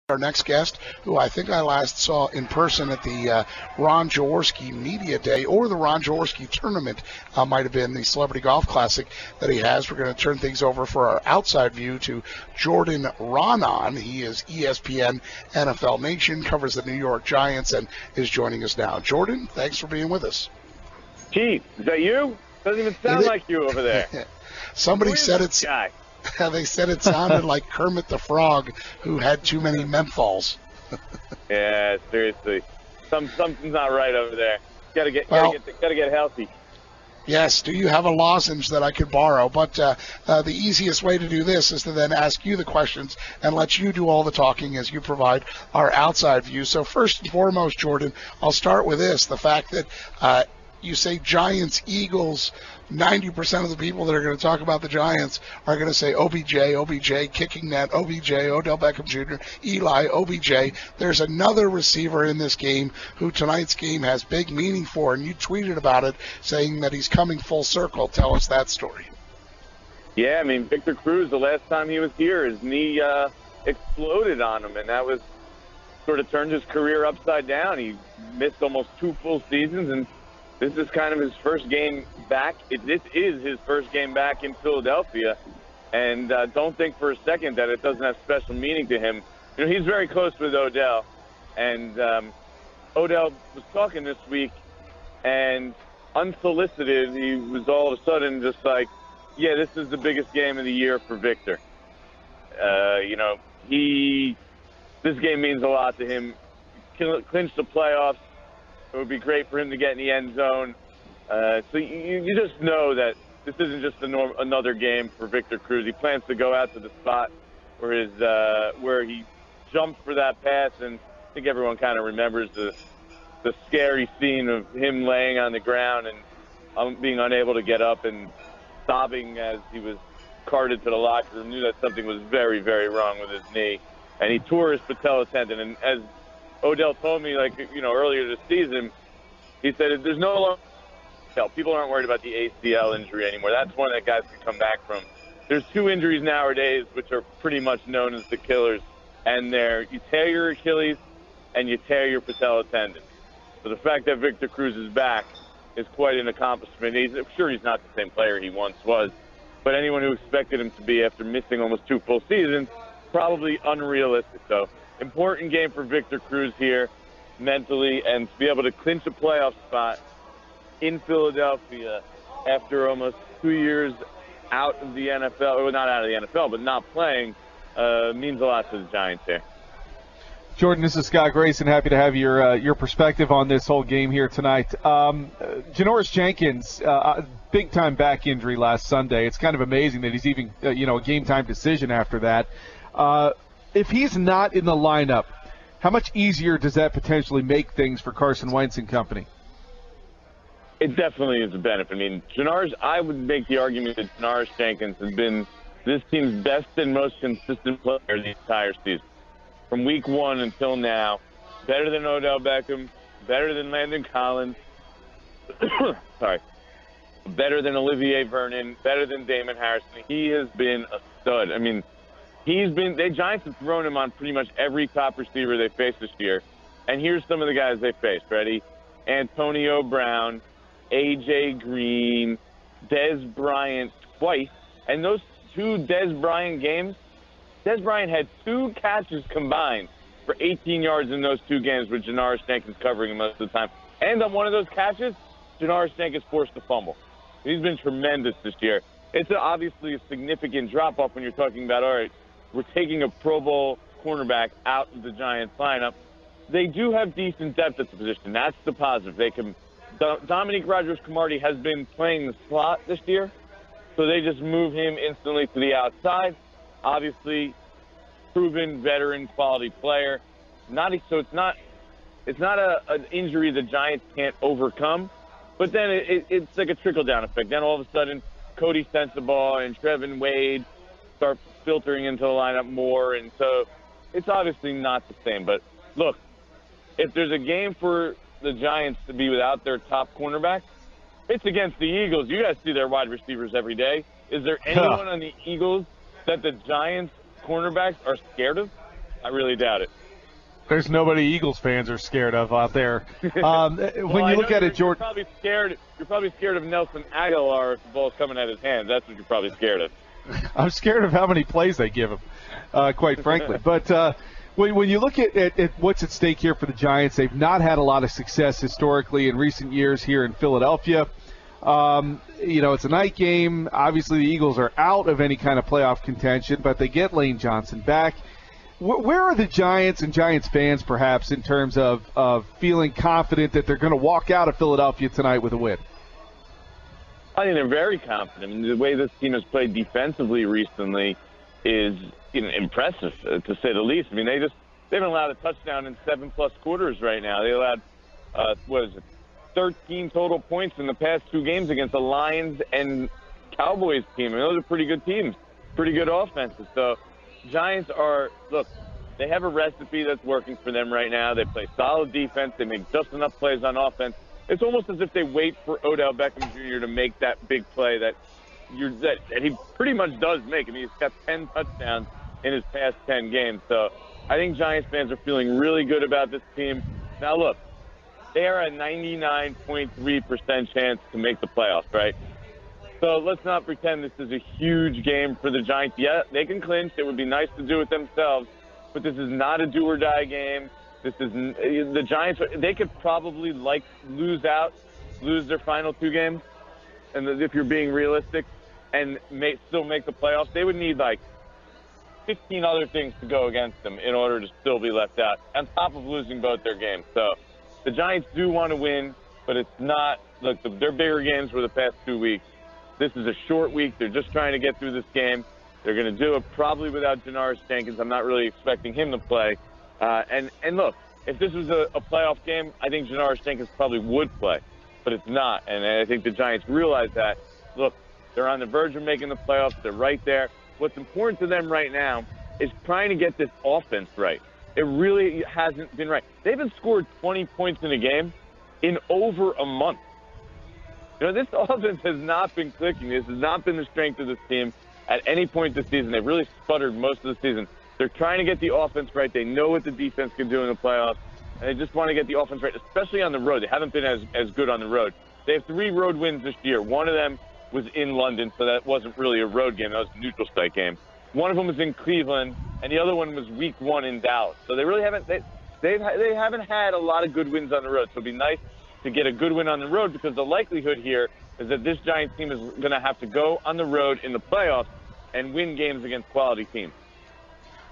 Our next guest, who I think I last saw in person at the Ron Jaworski Media Day or the Ron Jaworski Tournament, might have been the Celebrity Golf Classic that he has. We're going to turn things over for our outside view to Jordan Raanan. He is ESPN NFL Nation, covers the New York Giants, and is joining us now. Jordan, thanks for being with us. Keith, is that you? Doesn't even sound like you over there. Somebody said it's... Guy? They said it sounded like Kermit the Frog, who had too many menthols. Yeah, seriously, something's not right over there. Gotta get healthy. Yes. Do you have a lozenge that I could borrow? But the easiest way to do this is to then ask you the questions and let you do all the talking as you provide our outside view. So first and foremost, Jordan, I'll start with this: the fact that you say Giants, Eagles. 90% of the people that are going to talk about the Giants are going to say OBJ, kicking net, OBJ, Odell Beckham Jr., Eli, OBJ. There's another receiver in this game who tonight's game has big meaning for, and you tweeted about it saying that he's coming full circle. Tell us that story. Yeah, I mean, Victor Cruz, the last time he was here, his knee exploded on him, and that was sort of turned his career upside down. He missed almost 2 full seasons, and this is kind of his first game back. This is his first game back in Philadelphia, and don't think for a second that it doesn't have special meaning to him. You know, he's very close with Odell, and Odell was talking this week, and unsolicited, he was all of a sudden just like, yeah, this is the biggest game of the year for Victor. You know, this game means a lot to him. Clinch the playoffs. It would be great for him to get in the end zone. So you just know that this isn't just another game for Victor Cruz. He plans to go out to the spot where he jumped for that pass, and I think everyone kind of remembers the scary scene of him laying on the ground and being unable to get up and sobbing as he was carted to the locker room. Knew that something was very, very wrong with his knee, and he tore his patella tendon. And as Odell told me, earlier this season, he said there's no longer people aren't worried about the ACL injury anymore. That's one that guys can come back from. There's 2 injuries nowadays which are pretty much known as the killers, and they're you tear your Achilles and you tear your patella tendon. So the fact that Victor Cruz is back is quite an accomplishment. I'm sure he's not the same player he once was, but anyone who expected him to be after missing almost 2 full seasons, probably unrealistic. So important game for Victor Cruz here mentally, and to be able to clinch a playoff spot in Philadelphia after almost 2 years out of the NFL, or not out of the NFL, but not playing, means a lot to the Giants here. Jordan, this is Scott Grayson. Happy to have your perspective on this whole game here tonight. Janoris Jenkins, big-time back injury last Sunday. It's kind of amazing that he's even, a game-time decision after that. If he's not in the lineup, how much easier does that potentially make things for Carson Wentz and company? It definitely is a benefit. I mean, I would make the argument that Janoris Jenkins has been this team's best and most consistent player the entire season. From week 1 until now, better than Odell Beckham, better than Landon Collins, better than Olivier Vernon, better than Damon Harrison. He has been a stud. I mean, the Giants have thrown him on pretty much every top receiver they faced this year. And here's some of the guys they faced. Ready? Antonio Brown, A.J. Green, Dez Bryant twice. And those 2 Dez Bryant games, Dez Bryant had 2 catches combined for 18 yards in those 2 games with Janoris Jenkins covering him most of the time. And on one of those catches, Janoris Jenkins forced a fumble. He's been tremendous this year. It's obviously a significant drop-off when you're talking about, all right, we're taking a Pro Bowl cornerback out of the Giants lineup. They do have decent depth at the position. That's the positive. Dominique Rodgers-Cromartie has been playing the slot this year, so they just move him instantly to the outside. Obviously, proven veteran quality player. So it's not an injury the Giants can't overcome, but then it's like a trickle-down effect. Then all of a sudden, Cody Sensabaugh and Trevin Wade start filtering into the lineup more, and so it's obviously not the same. But look, if there's a game for the Giants to be without their top cornerback, it's against the Eagles. You guys see their wide receivers every day. Is there anyone on the Eagles that the Giants cornerbacks are scared of? I really doubt it. There's nobody Eagles fans are scared of out there. When you look at it, Jordan, you're probably scared of Nelson Aguilar if the ball's coming at his hands. That's what you're probably scared of. I'm scared of how many plays they give him, quite frankly. But when you look at what's at stake here for the Giants, they've not had a lot of success historically in recent years here in Philadelphia. It's a night game. Obviously, the Eagles are out of any kind of playoff contention, but they get Lane Johnson back. Where are the Giants and Giants fans, perhaps, in terms of feeling confident that they're going to walk out of Philadelphia tonight with a win? I think they're very confident. I mean, the way this team has played defensively recently is impressive, to say the least. I mean, they haven't allowed a touchdown in 7+ quarters right now. They allowed 13 total points in the past 2 games against the Lions and Cowboys team. And those are pretty good teams, pretty good offenses. So Giants they have a recipe that's working for them right now. They play solid defense. They make just enough plays on offense. It's almost as if they wait for Odell Beckham Jr. to make that big play that he pretty much does make. I mean, he's got 10 touchdowns in his past 10 games. So I think Giants fans are feeling really good about this team. Now, look, they are a 99.3% chance to make the playoffs, right? So let's not pretend this is a huge game for the Giants. Yeah, they can clinch. It would be nice to do it themselves, but this is not a do-or-die game. This is the Giants. They could probably lose their final 2 games, and if you're being realistic, and still make the playoffs. They would need 15 other things to go against them in order to still be left out, on top of losing both their games. So the Giants do want to win, but it's not. Look, their bigger games were the past 2 weeks. This is a short week. They're just trying to get through this game. They're going to do it probably without Janoris Jenkins. I'm not really expecting him to play. And look, if this was a playoff game, I think Janoris Jenkins probably would play, but it's not. And I think the Giants realize that. Look, they're on the verge of making the playoffs. They're right there. What's important to them right now is trying to get this offense right. It really hasn't been right. They haven't scored 20 points in a game in over a month. This offense has not been clicking. This has not been the strength of this team at any point this season. They've really sputtered most of the season. They're trying to get the offense right. They know what the defense can do in the playoffs, and they just want to get the offense right, especially on the road. They haven't been as good on the road. They have 3 road wins this year. One of them was in London, so that wasn't really a road game. That was a neutral site game. One of them was in Cleveland, and the other one was week 1 in Dallas. So they really haven't they haven't had a lot of good wins on the road. So it'd be nice to get a good win on the road, because the likelihood here is that this Giants team is going to have to go on the road in the playoffs and win games against quality teams.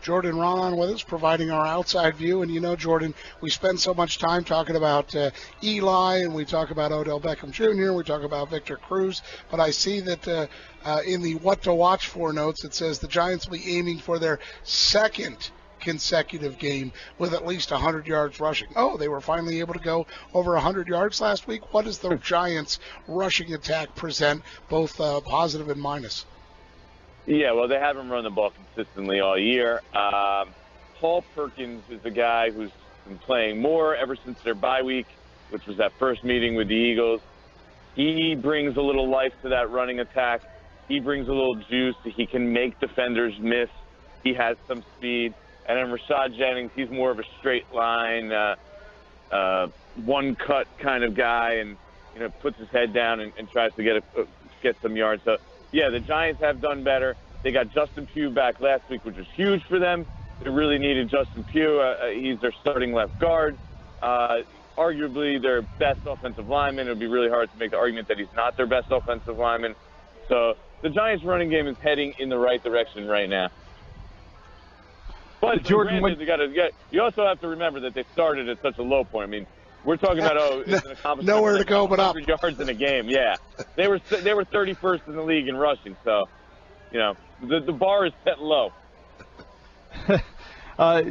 Jordan Raanan with us, providing our outside view. And Jordan, we spend so much time talking about Eli, and we talk about Odell Beckham Jr., we talk about Victor Cruz, but I see that in the what to watch for notes, it says the Giants will be aiming for their second consecutive game with at least 100 yards rushing. Oh, they were finally able to go over 100 yards last week. What does the Giants' rushing attack present, both positive and minus? Yeah, well, they haven't run the ball consistently all year. Paul Perkins is a guy who's been playing more ever since their bye week, which was that first meeting with the Eagles. He brings a little life to that running attack. He brings a little juice. He can make defenders miss. He has some speed. And then Rashad Jennings, he's more of a straight line, one-cut kind of guy, and puts his head down and tries to get some yards. So, yeah, the Giants have done better. They got Justin Pugh back last week, which was huge for them. They really needed Justin Pugh. He's their starting left guard. Arguably their best offensive lineman. It would be really hard to make the argument that he's not their best offensive lineman. So the Giants' running game is heading in the right direction right now. But Jordan, you also have to remember that they started at such a low point. I mean, we're talking about it's an accomplishment. Nowhere to go but up. 100 yards in a game. Yeah, they were 31st in the league in rushing. So, the bar is set low.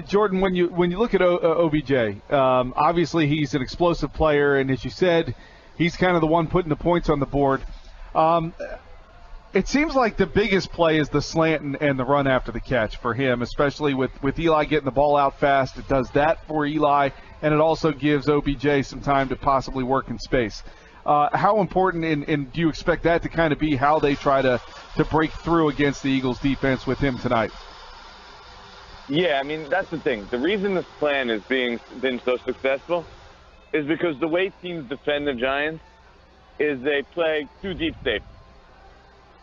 Jordan, when you look at OBJ, obviously he's an explosive player, and as you said, he's kind of the one putting the points on the board. It seems like the biggest play is the slant and the run after the catch for him, especially with Eli getting the ball out fast. It does that for Eli, and it also gives OBJ some time to possibly work in space. How important, and do you expect that to kind of be how they try to break through against the Eagles' defense with him tonight? Yeah, I mean, that's the thing. The reason this plan has been so successful is because the way teams defend the Giants is they play two deep safety.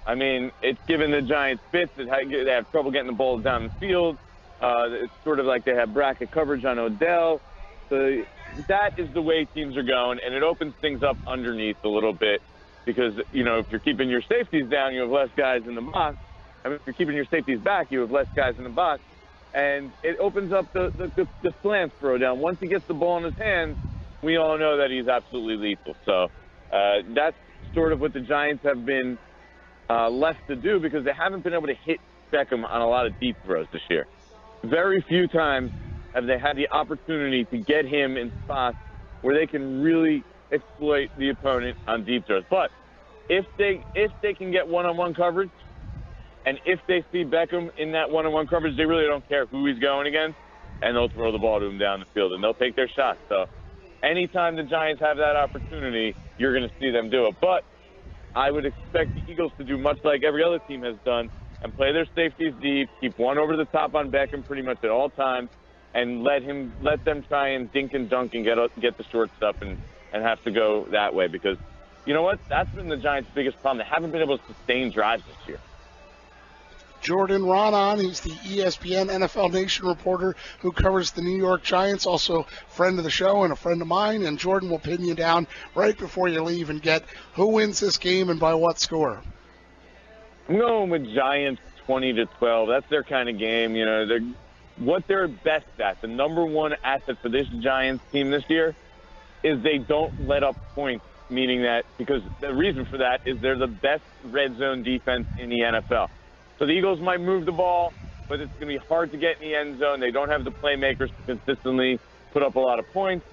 I mean, it's given the Giants fits. They have trouble getting the ball down the field. It's sort of like they have bracket coverage on Odell. So that is the way teams are going, and it opens things up underneath a little bit because, you know, if you're keeping your safeties down, you have less guys in the box. I mean, if you're keeping your safeties back, you have less guys in the box. And it opens up the slants for Odell. Once he gets the ball in his hands, we all know that he's absolutely lethal. So that's sort of what the Giants have been left to do because they haven't been able to hit Beckham on a lot of deep throws this year. Very few times have they had the opportunity to get him in spots where they can really exploit the opponent on deep throws. But if they can get one-on-one coverage, and if they see Beckham in that one-on-one coverage, they really don't care who he's going against, and they'll throw the ball to him down the field, and they'll take their shots. So anytime the Giants have that opportunity, you're going to see them do it. But I would expect the Eagles to do much like every other team has done and play their safeties deep, keep one over the top on Beckham pretty much at all times, and let them try and dink and dunk and get the short stuff and have to go that way. Because you know what? That's been the Giants' biggest problem. They haven't been able to sustain drives this year. Jordan Raanan, he's the ESPN NFL Nation reporter who covers the New York Giants, also friend of the show and a friend of mine. And Jordan will pin you down right before you leave and get who wins this game and by what score. I'm going with Giants 20-12. That's their kind of game. You know, what they're best at. The number one asset for this Giants team this year is they don't let up points, meaning that because the reason for that is they're the best red zone defense in the NFL. So the Eagles might move the ball, but it's going to be hard to get in the end zone. They don't have the playmakers to consistently put up a lot of points.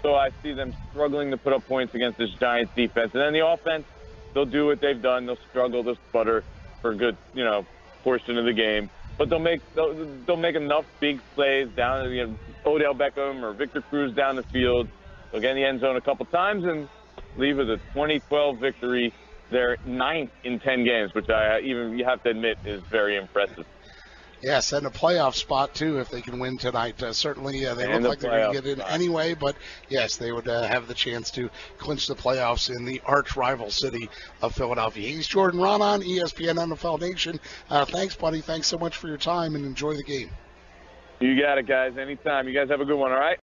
So I see them struggling to put up points against this Giants defense. And then the offense, they'll do what they've done. They'll struggle, they'll sputter for a good, portion of the game. But they'll make enough big plays down, Odell Beckham or Victor Cruz down the field. They'll get in the end zone a couple times and leave with a 20-12 victory. They're 9th in 10 games, which you have to admit is very impressive. Yes, and a playoff spot, too, if they can win tonight. Certainly, they look like they're going to get in anyway, but, yes, they would have the chance to clinch the playoffs in the arch-rival city of Philadelphia. He's Jordan Raanan, ESPN NFL Nation. Thanks, buddy. Thanks so much for your time, and enjoy the game. You got it, guys. Anytime. You guys have a good one, all right?